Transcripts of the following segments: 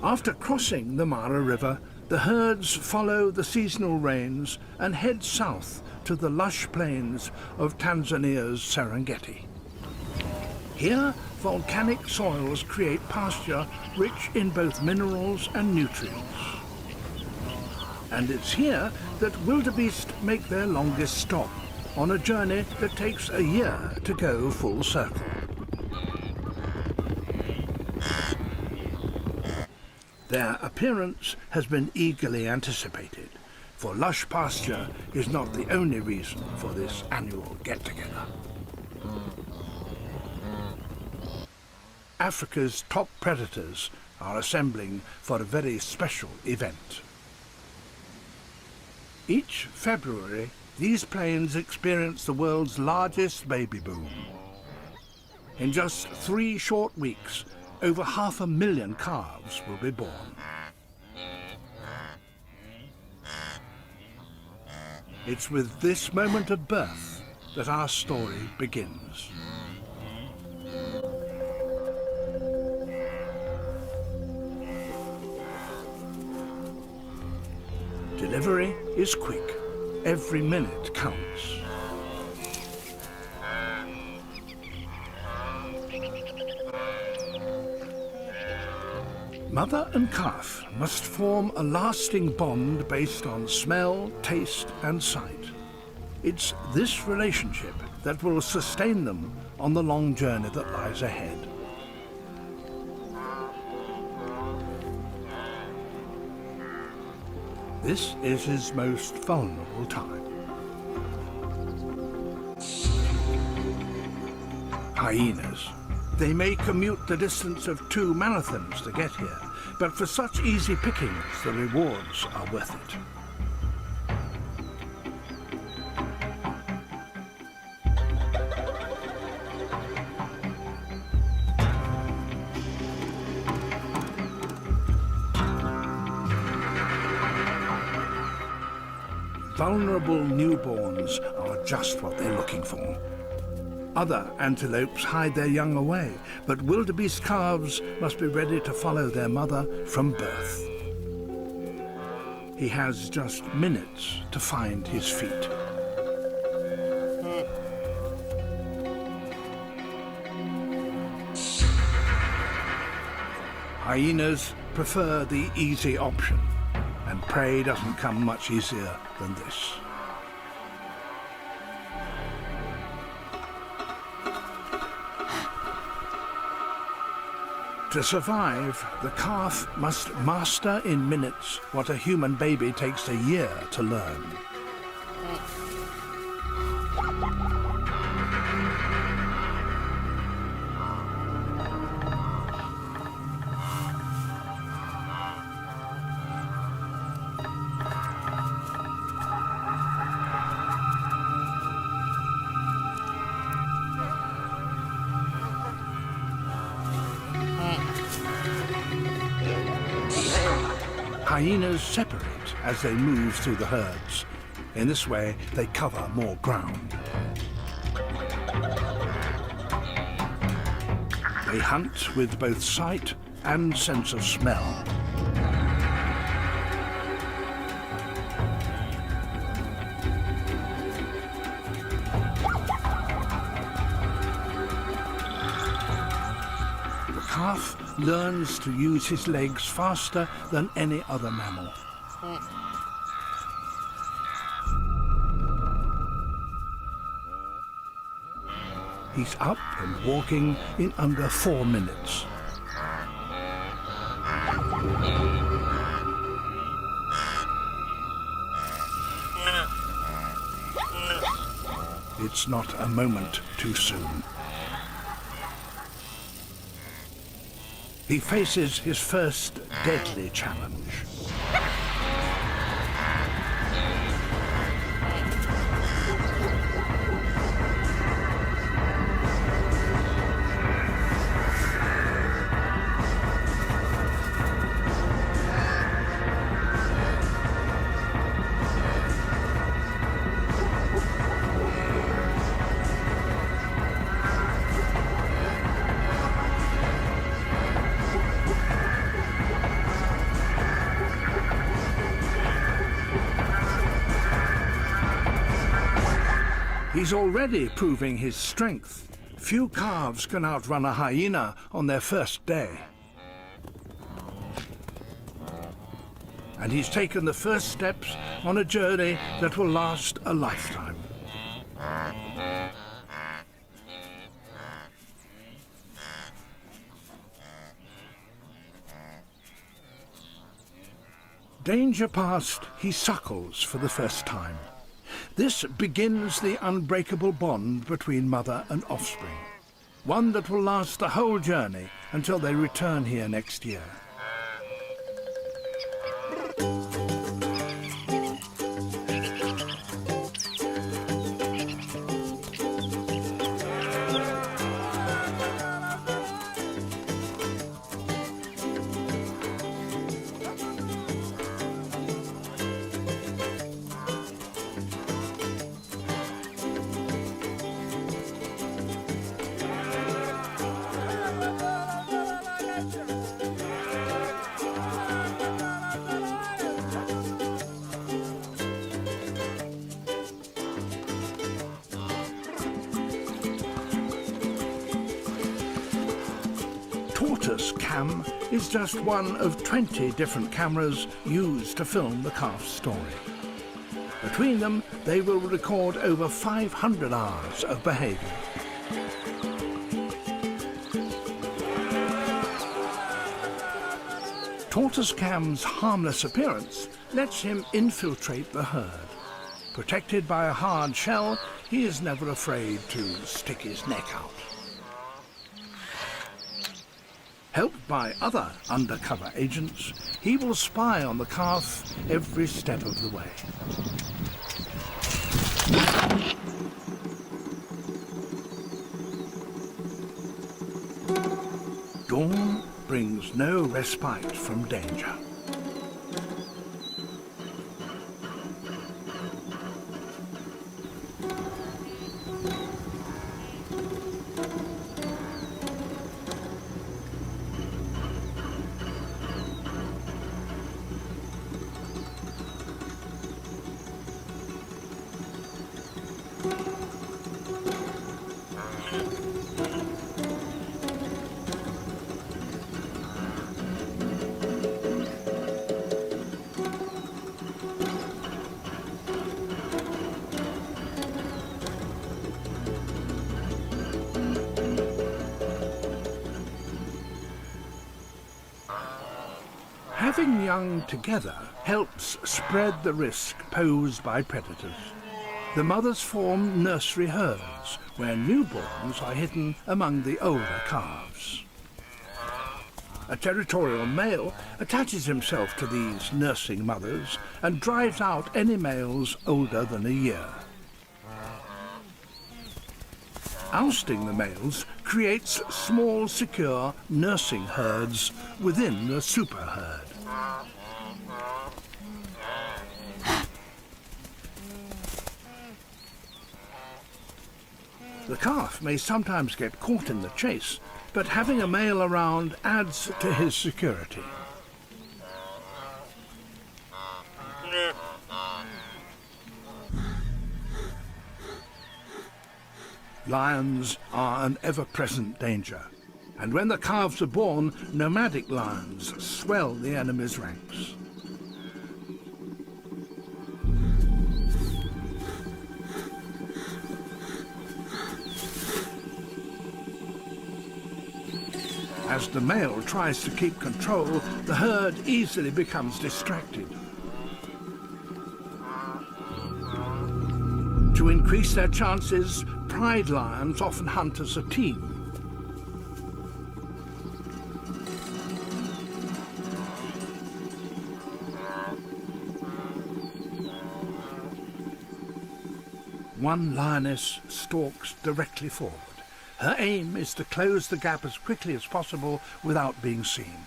After crossing the Mara River, the herds follow the seasonal rains and head south to the lush plains of Tanzania's Serengeti. Here, volcanic soils create pasture rich in both minerals and nutrients. And it's here that wildebeest make their longest stop, on a journey that takes a year to go full circle. Their appearance has been eagerly anticipated, for lush pasture is not the only reason for this annual get-together. Africa's top predators are assembling for a very special event. Each February, these plains experience the world's largest baby boom. In just 3 short weeks, over 500,000 calves will be born. It's with this moment of birth that our story begins. Delivery is quick. Every minute counts. Mother and calf must form a lasting bond based on smell, taste, and sight. It's this relationship that will sustain them on the long journey that lies ahead. This is his most vulnerable time. Hyenas. They may commute the distance of 2 marathons to get here, but for such easy pickings, the rewards are worth it. Vulnerable newborns are just what they're looking for. Other antelopes hide their young away, but wildebeest calves must be ready to follow their mother from birth. He has just minutes to find his feet. Hyenas prefer the easy option, and prey doesn't come much easier than this. To survive, the calf must master in minutes what a human baby takes a year to learn. Hyenas separate as they move through the herds. In this way, they cover more ground. They hunt with both sight and sense of smell. The calf learns to use his legs faster than any other mammal. He's up and walking in under 4 minutes. It's not a moment too soon. He faces his first deadly challenge. He's already proving his strength. Few calves can outrun a hyena on their first day. And he's taken the first steps on a journey that will last a lifetime. Danger past, he suckles for the first time. This begins the unbreakable bond between mother and offspring, one that will last the whole journey until they return here next year. Tortoise cam is just one of 20 different cameras used to film the calf's story. Between them, they will record over 500 hours of behavior. Tortoise cam's harmless appearance lets him infiltrate the herd. Protected by a hard shell, he is never afraid to stick his neck out. Helped by other undercover agents, he will spy on the calf every step of the way. Dawn brings no respite from danger. Having young together helps spread the risk posed by predators. The mothers form nursery herds, where newborns are hidden among the older calves. A territorial male attaches himself to these nursing mothers and drives out any males older than a year. Ousting the males creates small, secure nursing herds within the super herd. The calf may sometimes get caught in the chase, but having a male around adds to his security. Lions are an ever-present danger, and when the calves are born, nomadic lions swell the enemy's ranks. As the male tries to keep control, the herd easily becomes distracted. To increase their chances, pride lions often hunt as a team. One lioness stalks directly forward. Her aim is to close the gap as quickly as possible without being seen.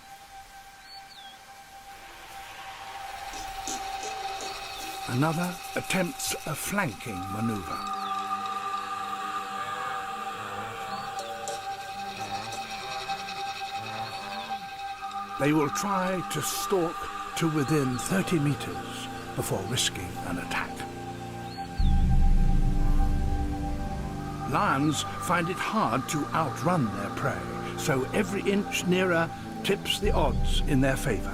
Another attempts a flanking maneuver. They will try to stalk to within 30 meters before risking an attack. Lions find it hard to outrun their prey, so every inch nearer tips the odds in their favor.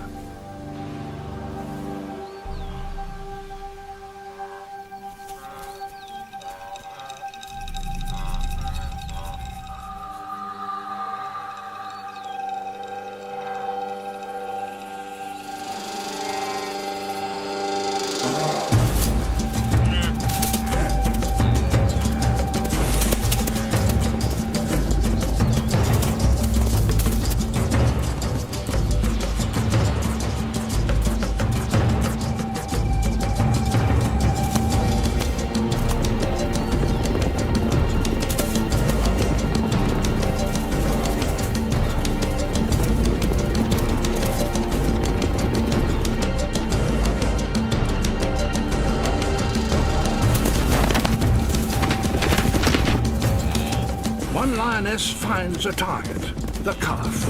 One lioness finds a target, the calf.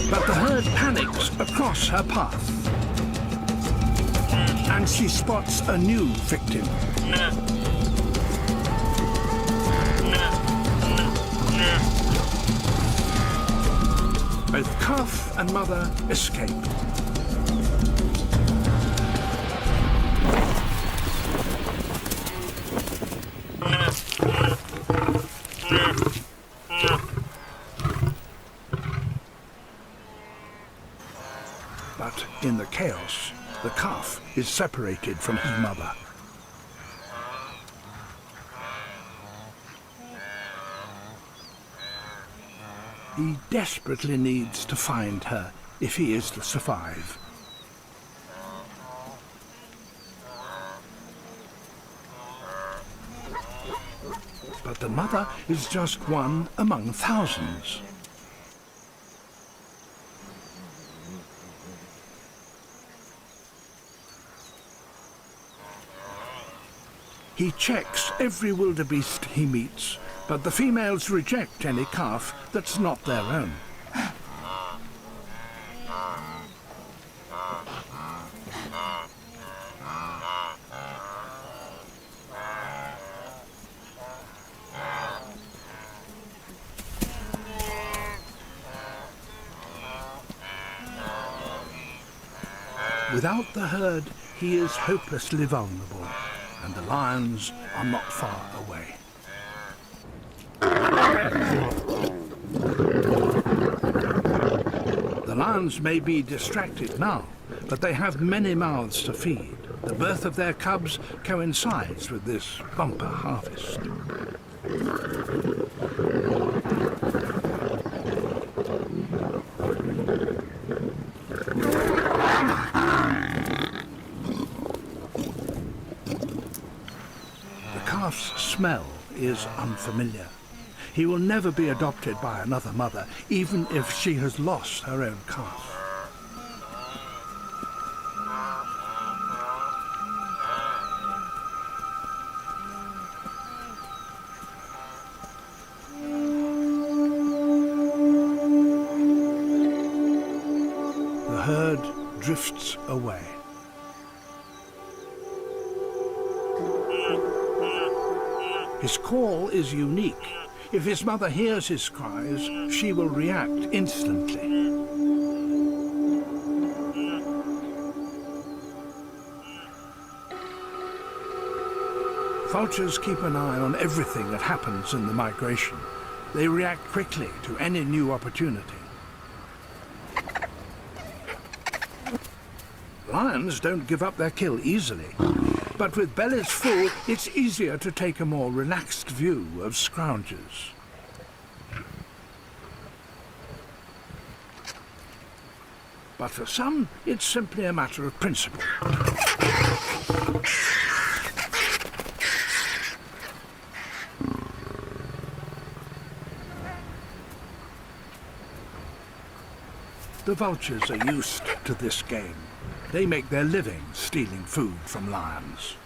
But the herd panics across her path, and she spots a new victim. Both calf and mother escape. But in the chaos, the calf is separated from his mother. He desperately needs to find her if he is to survive. But the mother is just one among thousands. He checks every wildebeest he meets, but the females reject any calf that's not their own. Without the herd, he is hopelessly vulnerable, and the lions are not far away. The lions may be distracted now, but they have many mouths to feed. The birth of their cubs coincides with this bumper harvest. The calf's smell is unfamiliar. He will never be adopted by another mother, even if she has lost her own calf. The herd drifts away. His call is unique. If his mother hears his cries, she will react instantly. Vultures keep an eye on everything that happens in the migration. They react quickly to any new opportunity. Lions don't give up their kill easily. But with bellies full, it's easier to take a more relaxed view of scroungers. But for some, it's simply a matter of principle. The vultures are used to this game. They make their living stealing food from lions.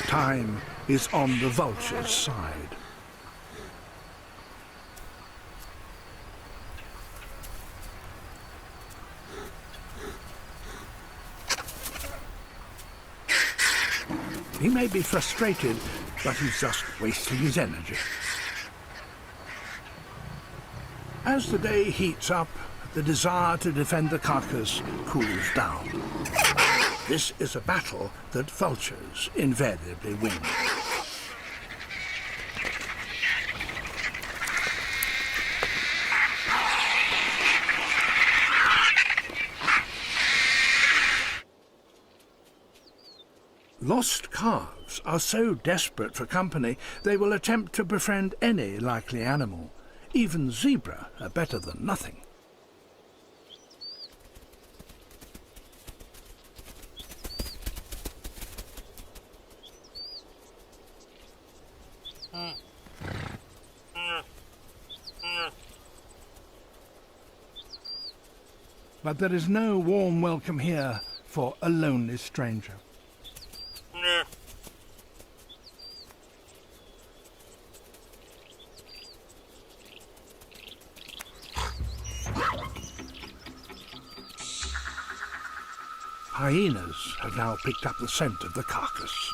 Time is on the vulture's side. He may be frustrated, but he's just wasting his energy. As the day heats up, the desire to defend the carcass cools down. This is a battle that vultures invariably win. Lost calves are so desperate for company they will attempt to befriend any likely animal. Even zebra are better than nothing. But there is no warm welcome here for a lonely stranger. Hyenas have now picked up the scent of the carcass.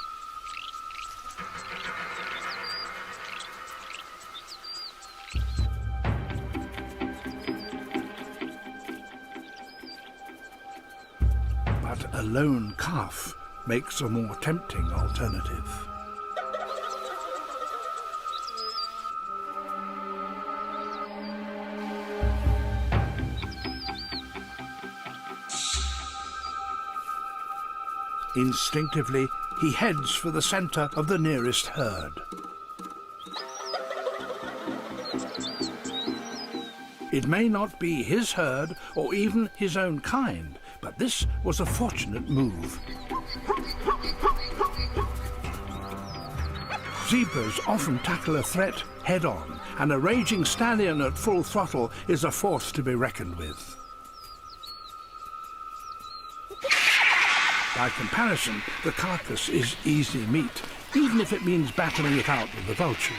But a lone calf makes a more tempting alternative. Instinctively, he heads for the center of the nearest herd. It may not be his herd or even his own kind, but this was a fortunate move. Zebras often tackle a threat head-on, and a raging stallion at full throttle is a force to be reckoned with. By comparison, the carcass is easy meat, even if it means battling it out with the vultures.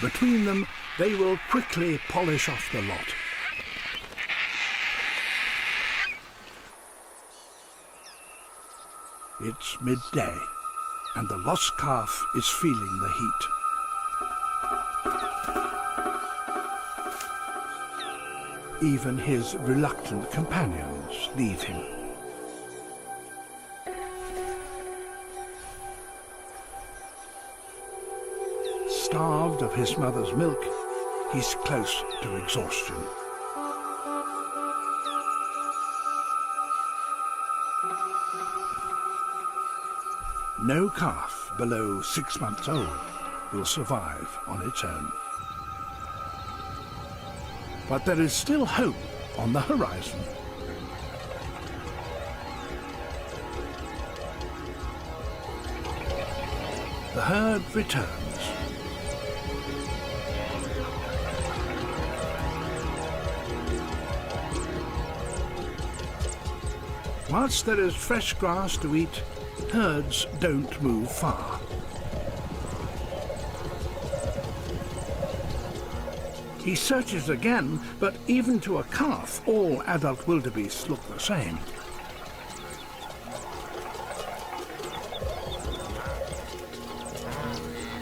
Between them, they will quickly polish off the lot. It's midday, and the lost calf is feeling the heat. Even his reluctant companions leave him. Starved of his mother's milk, he's close to exhaustion. No calf below 6 months old will survive on its own. But there is still hope on the horizon. The herd returns. Whilst there is fresh grass to eat, herds don't move far. He searches again, but even to a calf, all adult wildebeests look the same.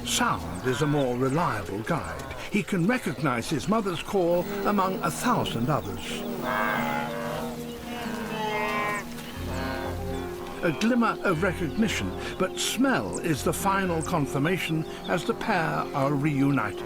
Sound is a more reliable guide. He can recognize his mother's call among 1,000 others. A glimmer of recognition, but smell is the final confirmation as the pair are reunited.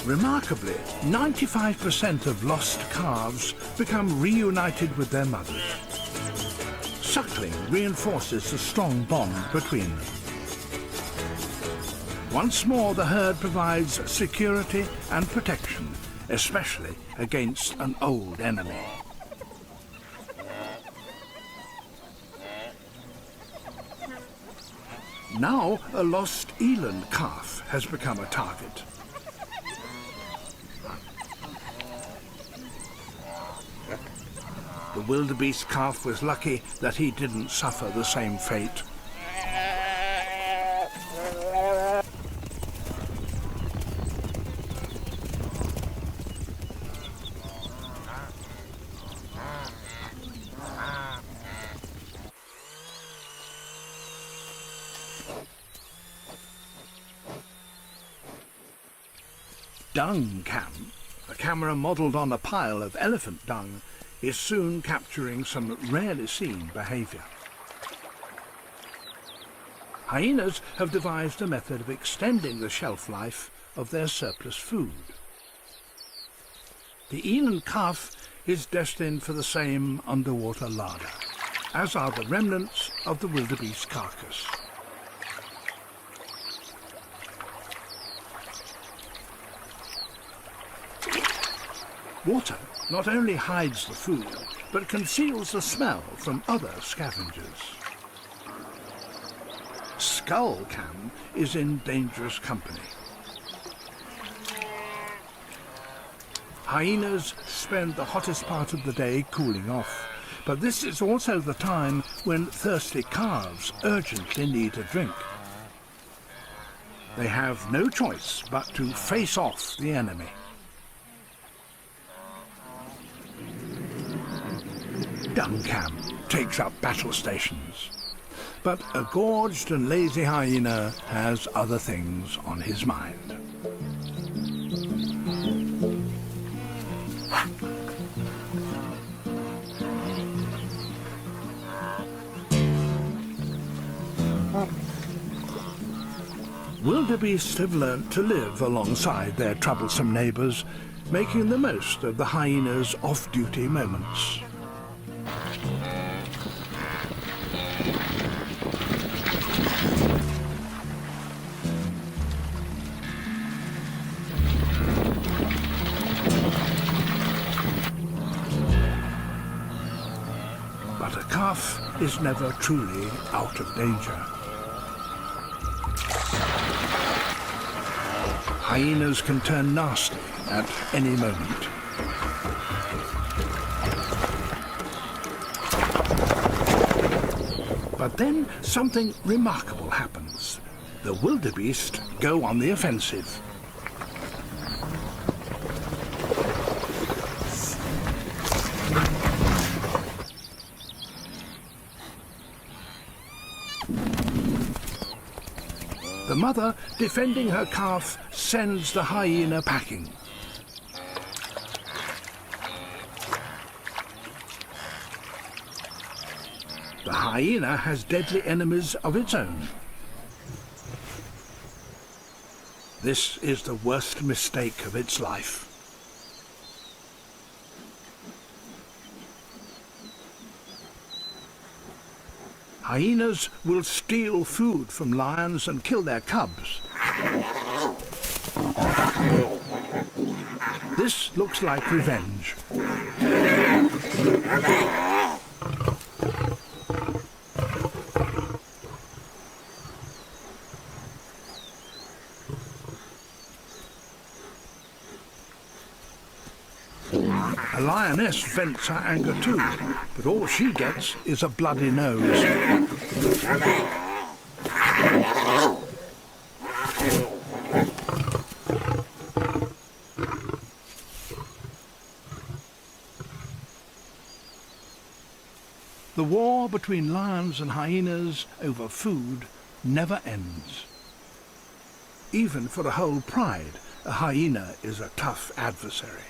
Remarkably, 95% of lost calves become reunited with their mothers. suckling reinforces the strong bond between them. Once more, the herd provides security and protection, especially against an old enemy. Now, a lost eland calf has become a target. The wildebeest calf was lucky that he didn't suffer the same fate. Dung cam, a camera modelled on a pile of elephant dung, is soon capturing some rarely seen behaviour. Hyenas have devised a method of extending the shelf life of their surplus food. The eland calf is destined for the same underwater larder, as are the remnants of the wildebeest carcass. Water not only hides the food, but conceals the smell from other scavengers. Skull cam is in dangerous company. Hyenas spend the hottest part of the day cooling off, but this is also the time when thirsty calves urgently need a drink. They have no choice but to face off the enemy. Dung cam takes up battle stations, but a gorged and lazy hyena has other things on his mind. Wildebeest have learnt to live alongside their troublesome neighbours, making the most of the hyena's off-duty moments. But a calf is never truly out of danger. Hyenas can turn nasty at any moment. But then something remarkable happens. The wildebeest go on the offensive. The mother, defending her calf, sends the hyena packing. The hyena has deadly enemies of its own. This is the worst mistake of its life. Hyenas will steal food from lions and kill their cubs. This looks like revenge. A lioness vents her anger too, but all she gets is a bloody nose. The war between lions and hyenas over food never ends. Even for a whole pride, a hyena is a tough adversary.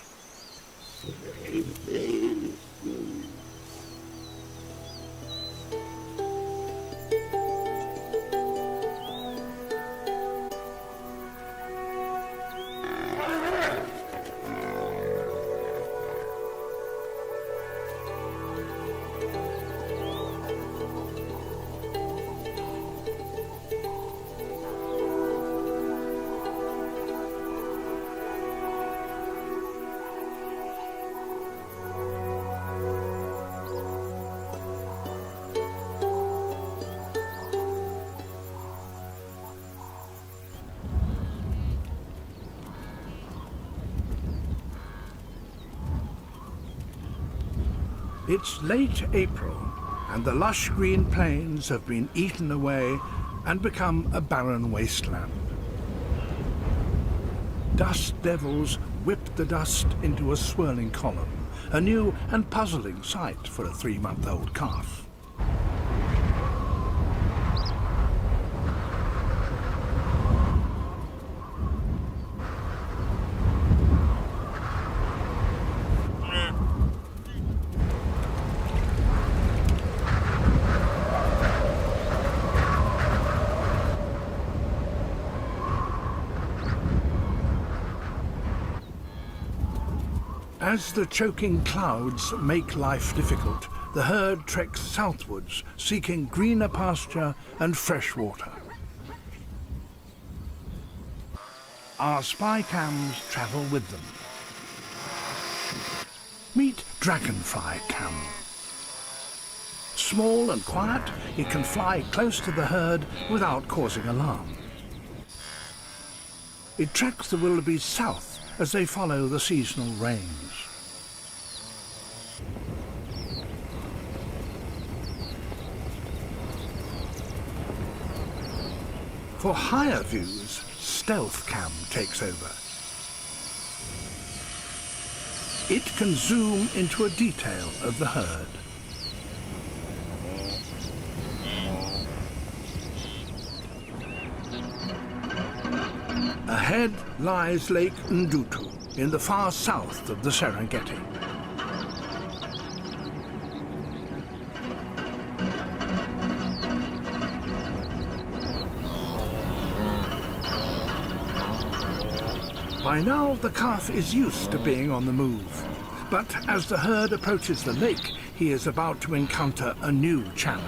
It's late April, and the lush green plains have been eaten away and become a barren wasteland. Dust devils whip the dust into a swirling column, a new and puzzling sight for a 3-month-old calf. As the choking clouds make life difficult, the herd treks southwards, seeking greener pasture and fresh water. Our spy cams travel with them. Meet Dragonfly Cam. Small and quiet, it can fly close to the herd without causing alarm. It tracks the wildebeest south as they follow the seasonal rains. For higher views, Stealth Cam takes over. It can zoom into a detail of the herd. Ahead lies Lake Ndutu in the far south of the Serengeti. By now, the calf is used to being on the move. But as the herd approaches the lake, he is about to encounter a new challenge.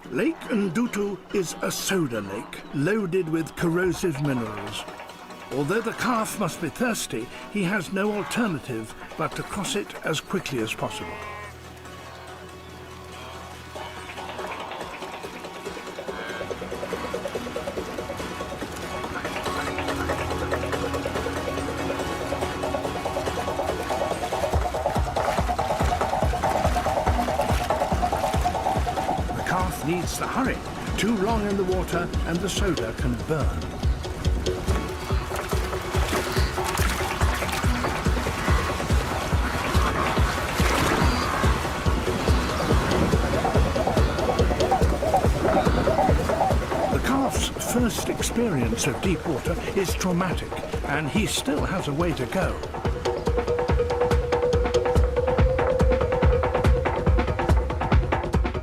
Lake Ndutu is a soda lake loaded with corrosive minerals. Although the calf must be thirsty, he has no alternative but to cross it as quickly as possible. Needs to hurry. Too long in the water and the soda can burn. The calf's first experience of deep water is traumatic, and he still has a way to go.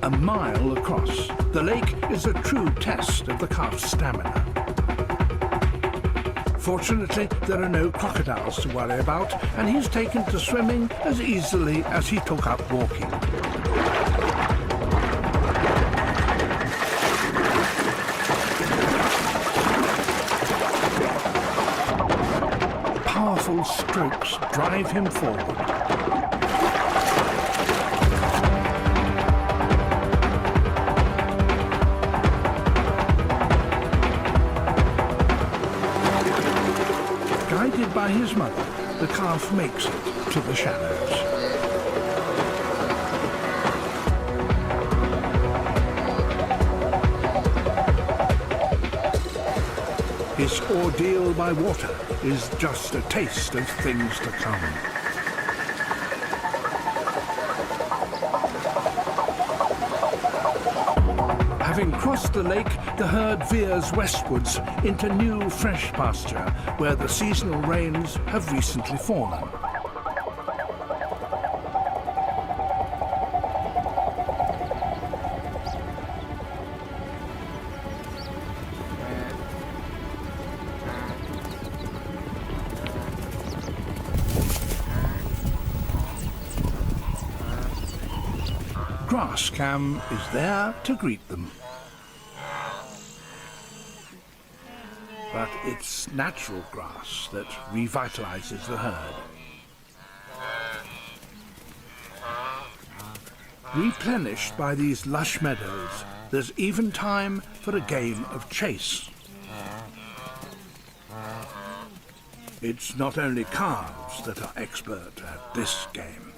A mile across, the lake is a true test of the calf's stamina. Fortunately, there are no crocodiles to worry about, and he's taken to swimming as easily as he took up walking. Powerful strokes drive him forward. Guided by his mother, the calf makes it to the shallows. His ordeal by water is just a taste of things to come. Having crossed the lake, the herd veers westwards into new fresh pasture where the seasonal rains have recently fallen. Grass Cam is there to greet them. But it's natural grass that revitalizes the herd. Replenished by these lush meadows, there's even time for a game of chase. It's not only calves that are expert at this game.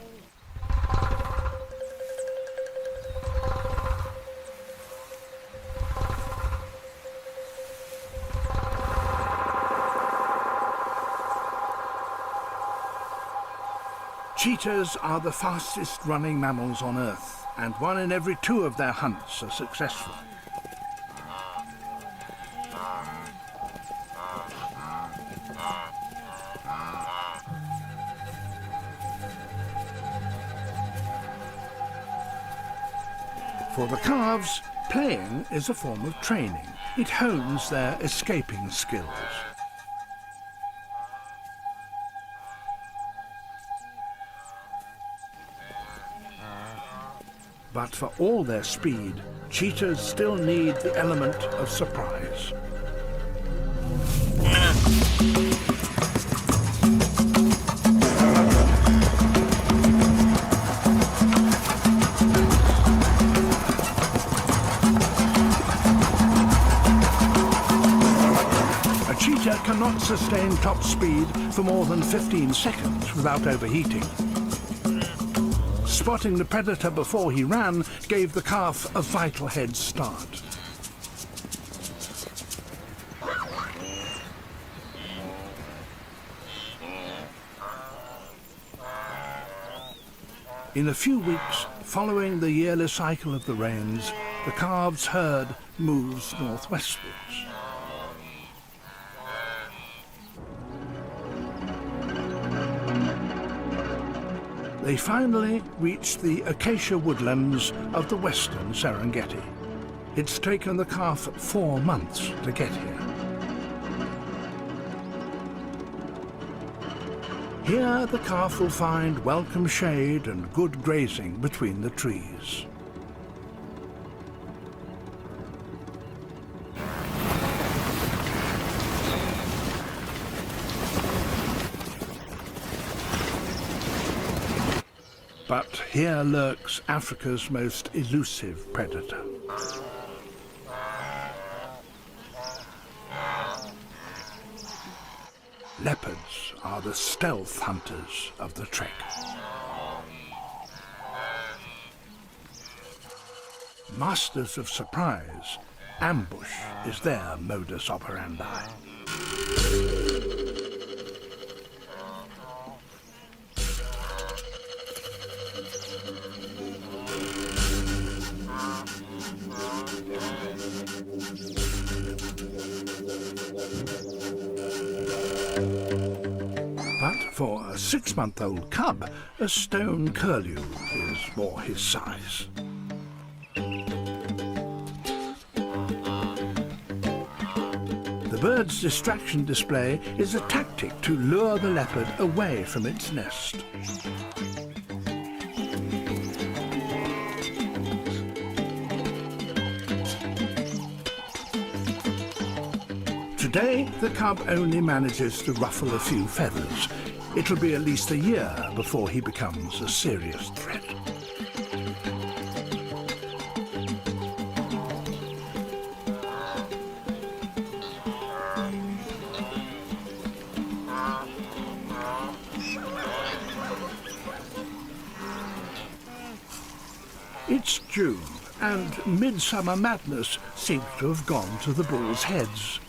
Cheetahs are the fastest running mammals on Earth, and 1 in every 2 of their hunts are successful. For the calves, playing is a form of training. It hones their escaping skills. But for all their speed, cheetahs still need the element of surprise. A cheetah cannot sustain top speed for more than 15 seconds without overheating. Spotting the predator before he ran gave the calf a vital head start. In a few weeks, following the yearly cycle of the rains, the calves' herd moves northwestwards. They finally reached the acacia woodlands of the western Serengeti. It's taken the calf 4 months to get here. Here the calf will find welcome shade and good grazing between the trees. But here lurks Africa's most elusive predator. Leopards are the stealth hunters of the trek. Masters of surprise, ambush is their modus operandi. But for a 6-month-old cub, a stone curlew is more his size. The bird's distraction display is a tactic to lure the leopard away from its nest. Today, the cub only manages to ruffle a few feathers. It'll be at least a year before he becomes a serious threat. It's June, and midsummer madness seems to have gone to the bulls' heads.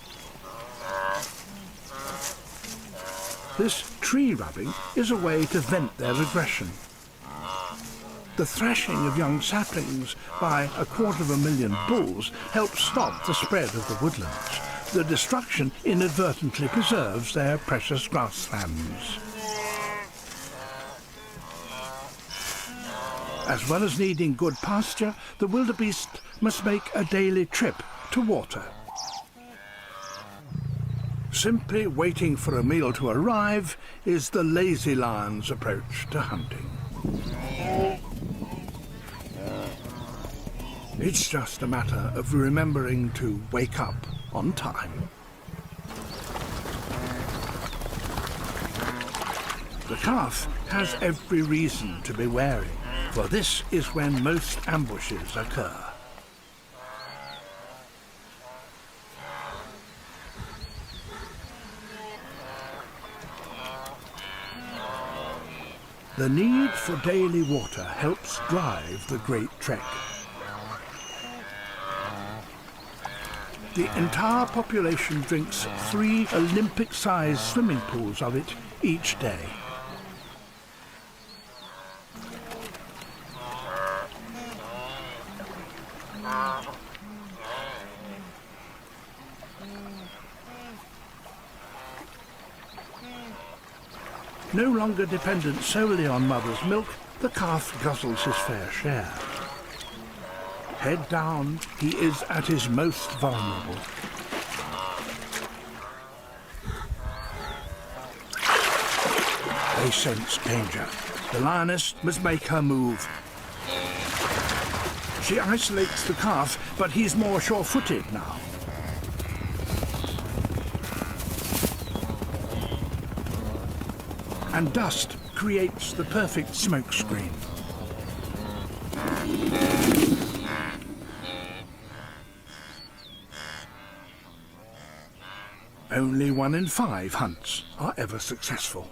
This tree rubbing is a way to vent their aggression. The thrashing of young saplings by 250,000 bulls helps stop the spread of the woodlands. The destruction inadvertently preserves their precious grasslands. As well as needing good pasture, the wildebeest must make a daily trip to water. Simply waiting for a meal to arrive is the lazy lion's approach to hunting. It's just a matter of remembering to wake up on time. The calf has every reason to be wary, for this is when most ambushes occur. The need for daily water helps drive the great trek. The entire population drinks 3 Olympic-sized swimming pools of it each day. No longer dependent solely on mother's milk, the calf guzzles his fair share. Head down, he is at his most vulnerable. They sense danger. The lioness must make her move. She isolates the calf, but he's more sure-footed now. And dust creates the perfect smokescreen. Only 1 in 5 hunts are ever successful.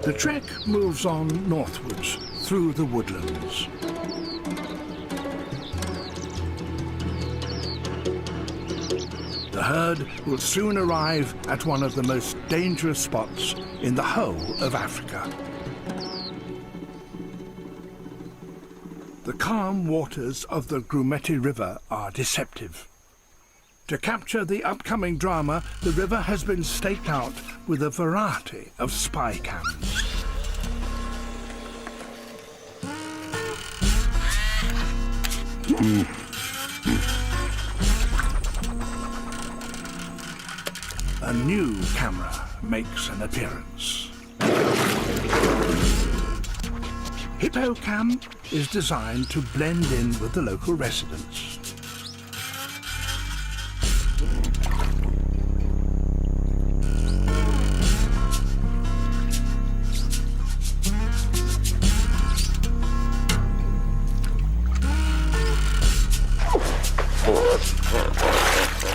The trek moves on northwards through the woodlands. The herd will soon arrive at one of the most dangerous spots in the whole of Africa. The calm waters of the Grumeti River are deceptive. To capture the upcoming drama, the river has been staked out with a variety of spy cams. A new camera makes an appearance. HippoCam is designed to blend in with the local residents.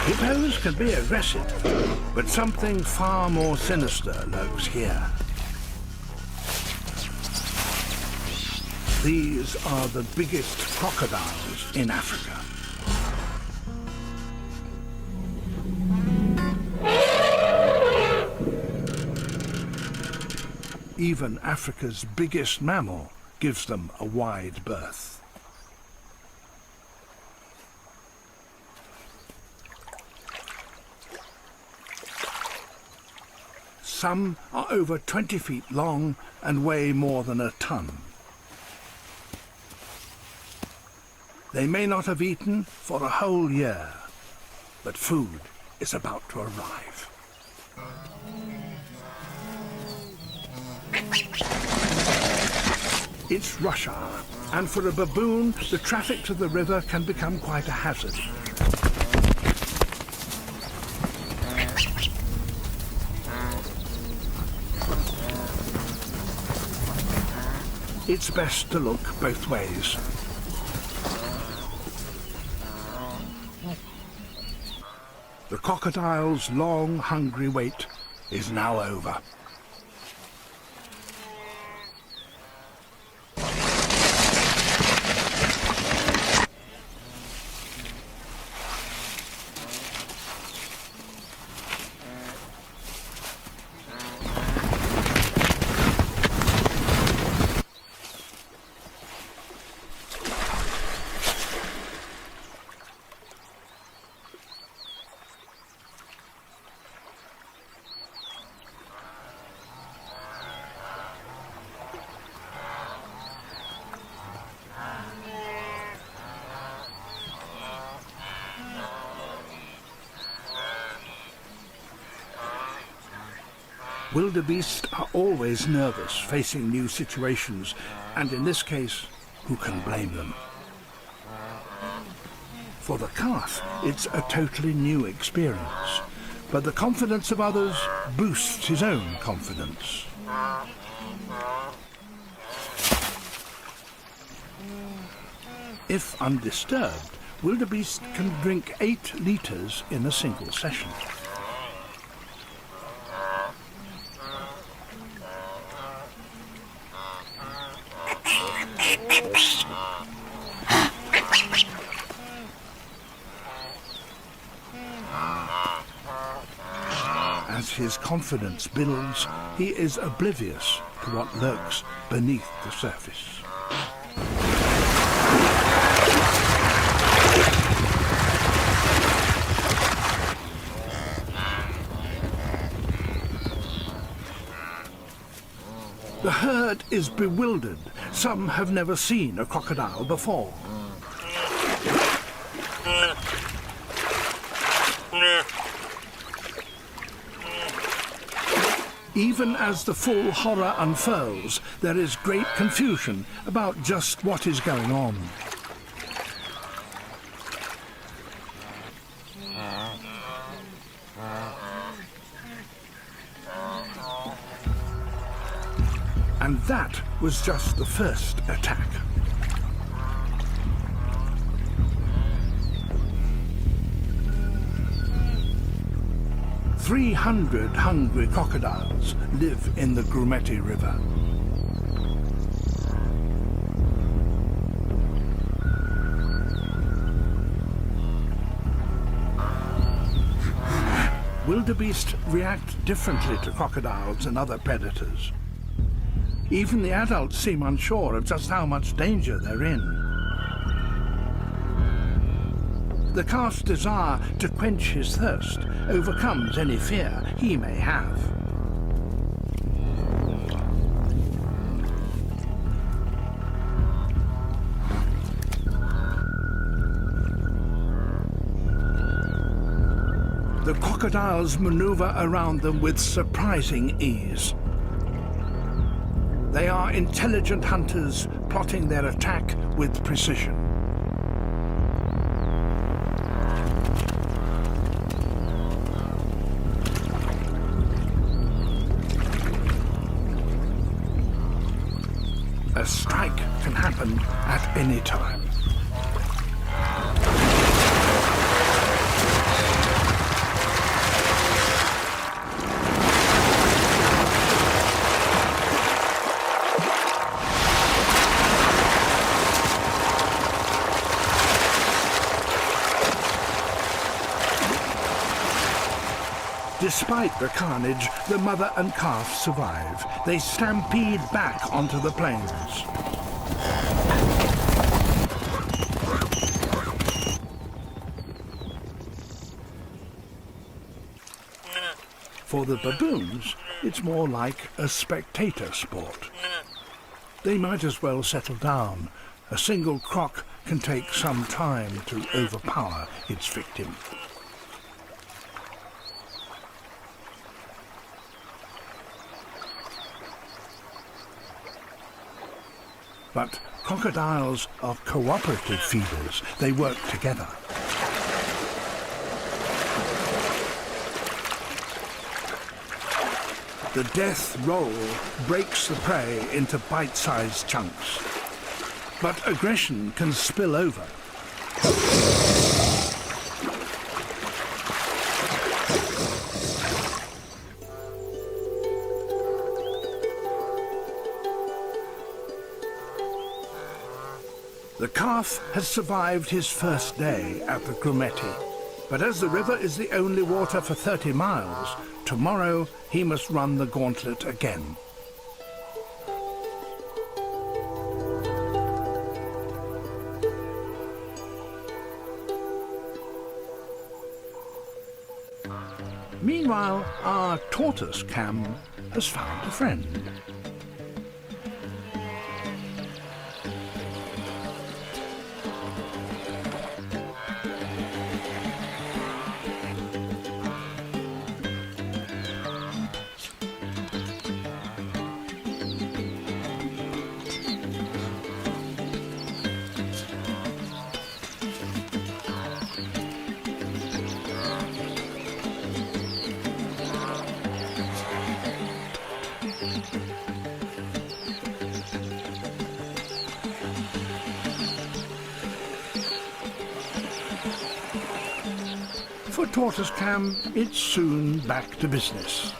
Hippos can be aggressive, but something far more sinister lurks here. These are the biggest crocodiles in Africa. Even Africa's biggest mammal gives them a wide berth. Some are over 20 feet long and weigh more than a ton. They may not have eaten for a whole year, but food is about to arrive. It's rush hour, and for a baboon, the traffic to the river can become quite a hazard. It's best to look both ways. The crocodile's long, hungry wait is now over. Wildebeest are always nervous facing new situations, and in this case, who can blame them? For the calf, it's a totally new experience, but the confidence of others boosts his own confidence. If undisturbed, wildebeest can drink 8 litres in a single session. As his confidence builds, he is oblivious to what lurks beneath the surface. The herd is bewildered. Some have never seen a crocodile before. Even as the full horror unfurls, there is great confusion about just what is going on. And that was just the first attack. "300 hungry crocodiles live in the Grumeti River. Wildebeest react differently to crocodiles and other predators. Even the adults seem unsure of just how much danger they're in. The calf's desire to quench his thirst overcomes any fear he may have. The crocodiles maneuver around them with surprising ease. They are intelligent hunters plotting their attack with precision. A strike can happen at any time. Despite the carnage, the mother and calf survive. They stampede back onto the plains. For the baboons, it's more like a spectator sport. They might as well settle down. A single croc can take some time to overpower its victim. But crocodiles are cooperative feeders. They work together. The death roll breaks the prey into bite-sized chunks. But aggression can spill over. The calf has survived his first day at the Grumeti, but as the river is the only water for 30 miles, tomorrow he must run the gauntlet again. Meanwhile, our tortoise Cam has found a friend. For tortoise cam, it's soon back to business.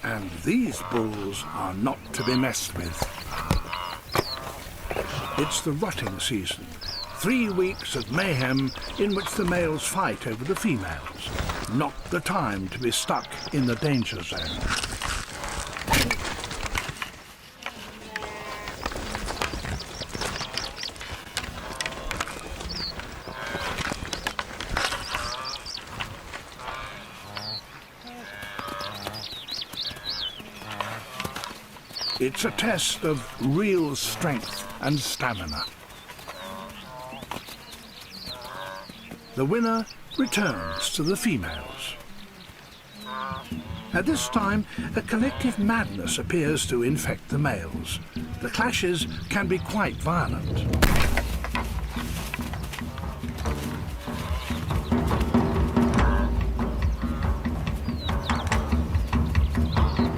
And these bulls are not to be messed with. It's the rutting season, 3 weeks of mayhem in which the males fight over the females. Not the time to be stuck in the danger zone. It's a test of real strength and stamina. The winner returns to the females. At this time, a collective madness appears to infect the males. The clashes can be quite violent.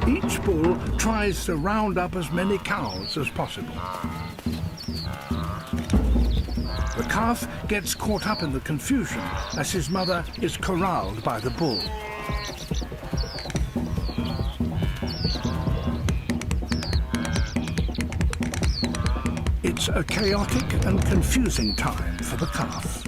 Each bull tries to round up as many cows as possible. The calf gets caught up in the confusion as his mother is corralled by the bull. It's a chaotic and confusing time for the calf.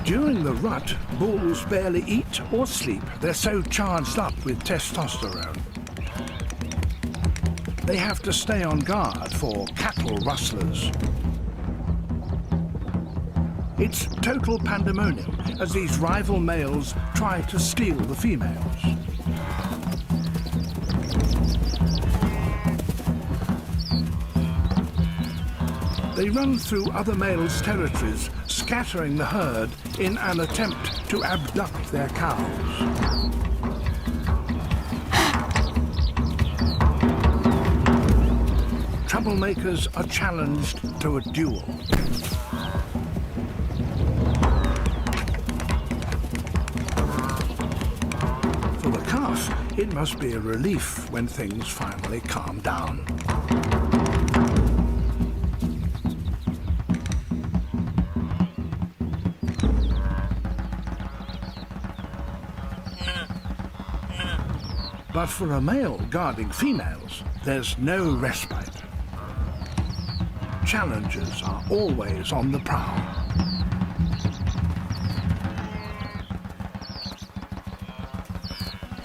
During the rut, bulls barely eat or sleep. They're so charged up with testosterone. They have to stay on guard for cattle rustlers. It's total pandemonium as these rival males try to steal the females. They run through other males' territories, scattering the herd in an attempt to abduct their cows. Troublemakers are challenged to a duel. For the calf, it must be a relief when things finally calm down. But for a male guarding females, there's no respite. Challengers are always on the prowl.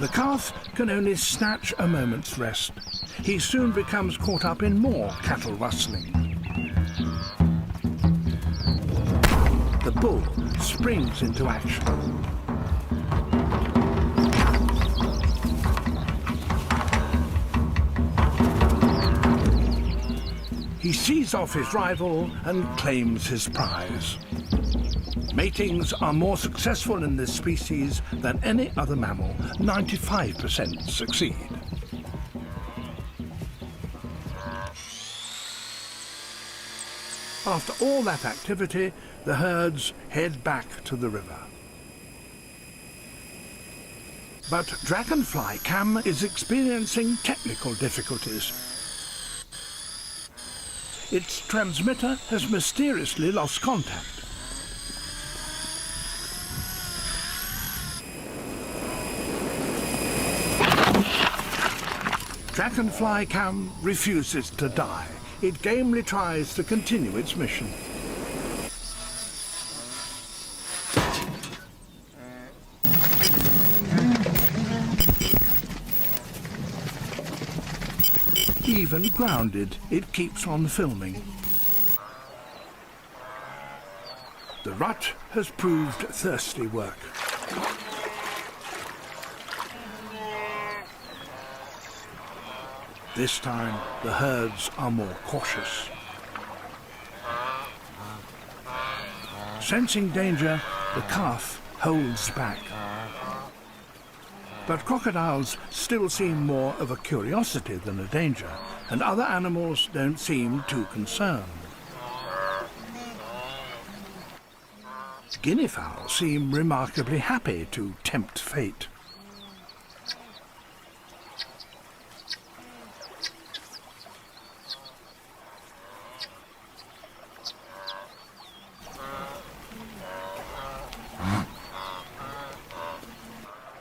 The calf can only snatch a moment's rest. He soon becomes caught up in more cattle rustling. The bull springs into action. He sees off his rival and claims his prize. Matings are more successful in this species than any other mammal. 95% succeed. After all that activity, the herds head back to the river. But Dragonfly Cam is experiencing technical difficulties. Its transmitter has mysteriously lost contact. Dragonfly Cam refuses to die. It gamely tries to continue its mission. Even grounded, it keeps on filming. The rut has proved thirsty work. This time, the herds are more cautious. Sensing danger, the calf holds back. But crocodiles still seem more of a curiosity than a danger, and other animals don't seem too concerned. Guinea fowl seem remarkably happy to tempt fate.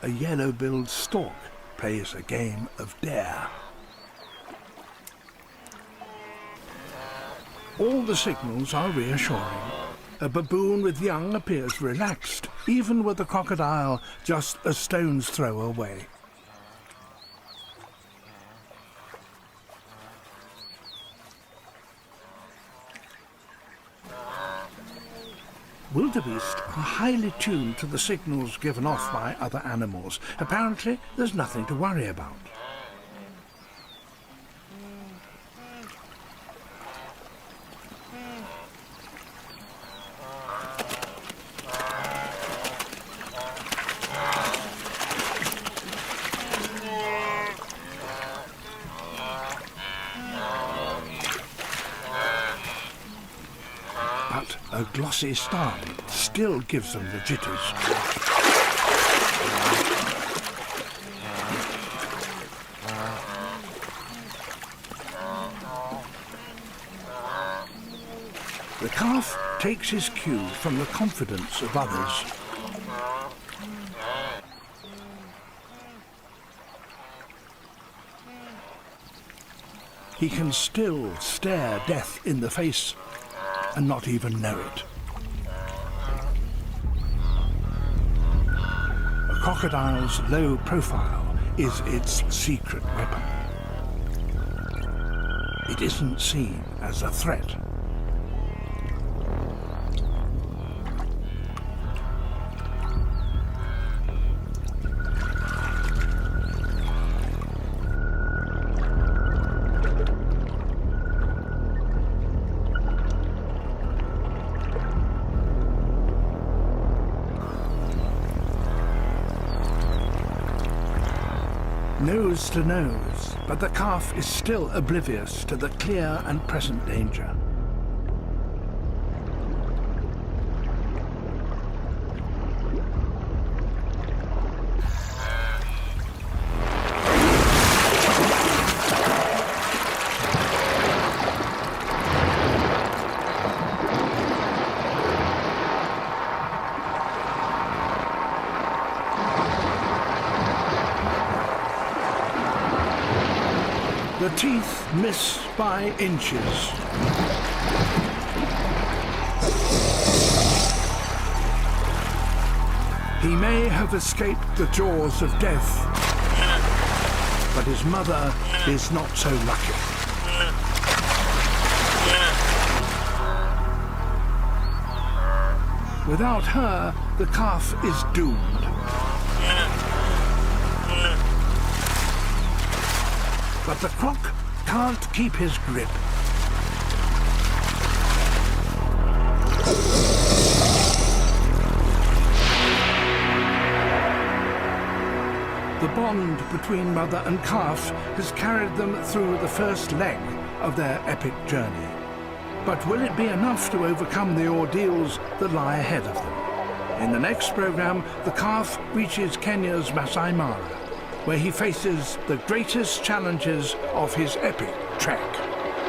A yellow-billed stork plays a game of dare. All the signals are reassuring. A baboon with young appears relaxed, even with a crocodile just a stone's throw away. Wildebeest are highly tuned to the signals given off by other animals. Apparently, there's nothing to worry about. But a glossy star still gives them the jitters. The calf takes his cue from the confidence of others. He can still stare death in the face and not even know it. A crocodile's low profile is its secret weapon. It isn't seen as a threat. Nose to nose, but the calf is still oblivious to the clear and present danger. The teeth miss by inches. He may have escaped the jaws of death, but his mother is not so lucky. Without her, the calf is doomed. But the croc can't keep his grip. The bond between mother and calf has carried them through the first leg of their epic journey. But will it be enough to overcome the ordeals that lie ahead of them? In the next program, the calf reaches Kenya's Masai Mara, where he faces the greatest challenges of his epic trek.